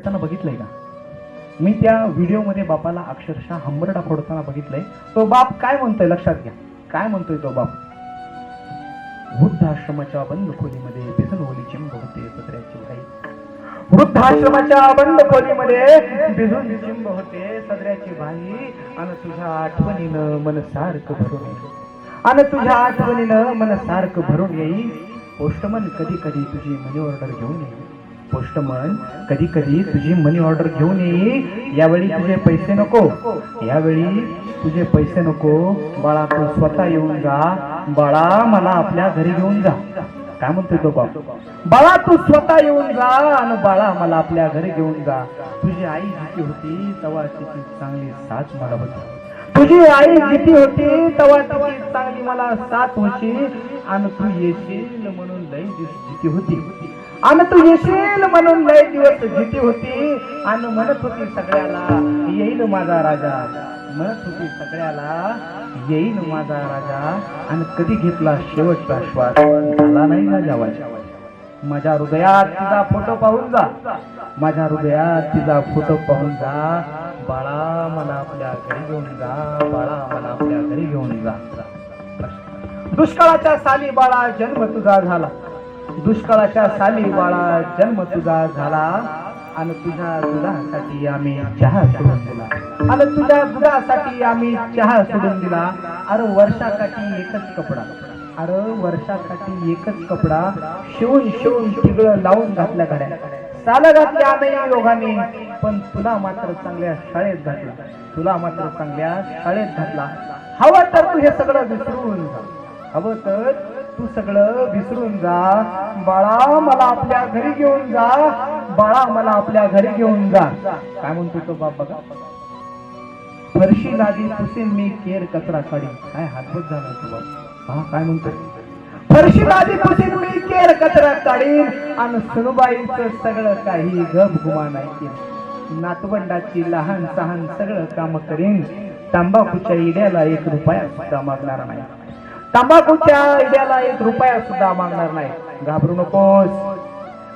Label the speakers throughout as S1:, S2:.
S1: खेळताना बघितलंय का? मी त्या व्हिडिओमध्ये बापाला अक्षरशः हंबरडा फोडताना बघितलंय. तो बाप काय म्हणतोय लक्षात घ्या. काय म्हणतोय तो बाप? वृद्धाश्रमाच्या बंद खोलीमध्ये बिजून चिंब होते सदऱ्याची भाई. वृद्धाश्रमाच्या बंद खोलीमध्ये बिजून चिंब होते सदऱ्याची भाई. आणि तुझ्या आठवणीनं मन सारखं भरून येईल. आणि तुझ्या आठवणीनं मन सारखं भरून येईल. पोस्टमन कधी कधी तुझी मनी ऑर्डर घेऊन येईल. पोस्टमन कधी कधी तुझी मनी ऑर्डर घेऊन येईल. यावेळी तुझे पैसे नको. यावेळी तुझे पैसे नको. बाळा तू स्वतः येऊन जा. बाळा मला आपल्या घरी घेऊन जा. काय म्हणतोय तो बाप? बाळा तू स्वतः येऊन जा आणि बाळा मला आपल्या घरी घेऊन जा. तुझी आई जिती होती तेव्हा तिची चांगली साथ मला होती. तुझी आई जिती होती तेव्हा तिची चांगली मला साथ होती. आणि तू येशील म्हणून लई दिवस जिती होती. आणि तू येशील म्हणून लई दिवस जिती होती. आणि म्हणत होती सगळ्याला येईल माझा राजा. म्हणत होती सगळ्याला येईल माझा राजा. आणि कधी घेतला शेवटचा श्वास झाला नाही ना जावायचा. माझ्या हृदयात तिचा फोटो पाहून जा. माझ्या हृदयात तिचा फोटो पाहून जा. बाळा मला आपल्या घरी घेऊन जा. बाळा मला आपल्या घरी घेऊन जा. दुष्काळाच्या साली बाळा जन्म तुझा झाला. दुष्काळाच्या साली बाळा जन्म तुझा झाला. आणि तुझ्या दुधासाठी आम्ही चहा सोडून दिला. आणि तुझ्या दुधासाठी आम्ही चहा सोडून दिला. अरे वर्षाकाठी एकच कपडा. अरे वर्षाकाठी एकच कपडा. शिवून शिवून तिगळं लावून घातल्या घड्या. साला घातल्या नाही योगाने. पण तुला मात्र चांगल्या शाळेत घातला. तुला मात्र चांगल्या शाळेत घातला. हवं तर तू हे सगळं विसरून जा. हवं तर तू सगळं विसरून जा. बाळा मला आपल्या घरी घेऊन जा. बाळा मला आपल्या घरी घेऊन जा. काय म्हणतो तो बाप बघा. फरशी लादी पुसेन मी केर कचरा काढी. काय हातबोट झाला तो बाप. हा काय म्हणतो. फरशी लादी पुसेन मी केर कचरा काढीन. आणि सुनबाईचं सगळं काही गप गुमा नाही केलं. नातवंडाची लहान सहान सगळं काम करीन. तंबाखूच्या इड्याला 1 रुपया सुद्धा मागणार नाही. तंबाखूच्या इड्याला 1 रुपया सुद्धा मागणार नाही. घाबरू नकोस.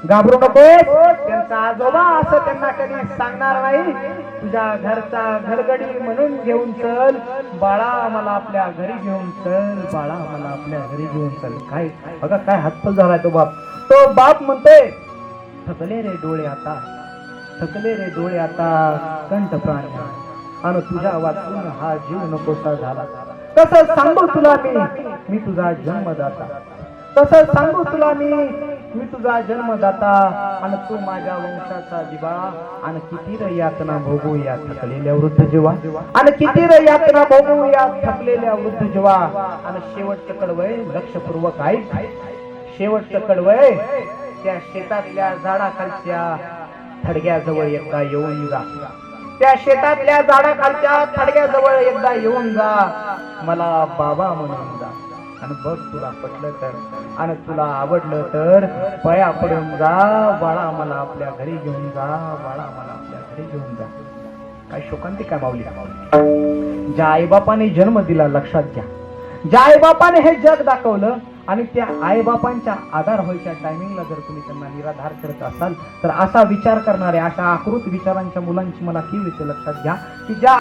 S1: घाबरू नकोस. त्यांचा आजोबा असं त्यांना कधी सांगणार नाही. तुझ्या घरचा घरगडी म्हणून घेऊन चल. बाळा मला आपल्या घरी घेऊन चल. बाळा मला आपल्या घरी घेऊन चल. काय बघा काय हातपल झालाय तो बाप. तो बाप म्हणतोय थकले रे डोळे आता. थकले रे डोळे आता कंठ प्राणी. आणि तुझ्या वाचून हा जीव नकोसा झाला. तसं सांगू तुला मी तुझा जन्मदाता. तसं सांगू तुला मी तुझा जन्मदाता. आणि तू माझ्या वंशाचा दिवा. आणि किती रे यातना भोगू या थकलेल्या वृद्ध जीवा. आणि किती रे यातना भोगू या थकलेल्या वृद्ध जीवा. आणि शेवटचं कडवय लक्षपूर्वक ऐक. शेवटचं कडवय त्या शेतातल्या झाडाखालच्या थडग्याजवळ एकदा येऊन जा. त्या शेतातल्या झाडाखालच्या थडग्याजवळ एकदा येऊन जा. मला बाबा म्हणून जा. आणि बघ तुला पटलं तर आणि तुला आवडलं तर पाया पडून जा. बाळा मला आपल्या घरी घेऊन जा. बाळा मला आपल्या घरी घेऊन जा. काय शोकांती काय माऊली. ज्या आईबापाने जन्म दिला लक्षात घ्या. ज्या आईबापाने हे जग दाखवलं आणि त्या आईबापांच्या आधार व्हायच्या टायमिंगला जर तुम्ही त्यांना निराधार करत असाल तर असा विचार करणारे अशा आकृत विचारांच्या मुलांची मला कीव येते लक्षात घ्या की ज्या